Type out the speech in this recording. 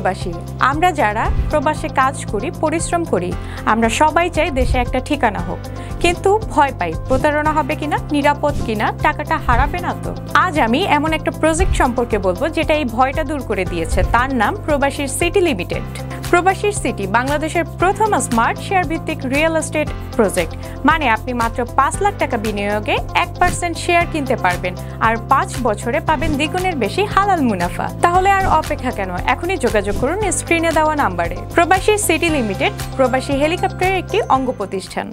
প্রবাসী, আমরা যারা প্রবাসে কাজ করি, পরিশ্রম করি, আমরা সবাই চাই দেশে একটা ঠিকানা হোক, কিন্তু ভয় পাই প্রতারণা হবে কিনা, নিরাপদ কিনা, টাকাটা হারাবে না তো। আজ আমি এমন একটা প্রজেক্ট সম্পর্কে বলবো যেটা এই ভয়টা দূর করে দিয়েছে। তার নাম প্রবাসীর সিটি লিমিটেড। প্রবাসীর সিটি বাংলাদেশের প্রথম স্মার্ট শেয়ার ভিত্তিক রিয়েল এস্টেট প্রজেক্ট। মানে আপনি মাত্র 5 লাখ টাকা বিনিয়োগে 1% শেয়ার কিনতে পারবেন, আর 5 বছরে পাবেন দ্বিগুণের বেশি হালাল মুনাফা। তাহলে আর অপেক্ষা কেন? এখনই যোগাযোগ করুন স্ক্রিনে দেওয়া নাম্বারে। প্রবাসীর সিটি লিমিটেড প্রবাসী হেলিকপ্টারের একটি অঙ্গ প্রতিষ্ঠান।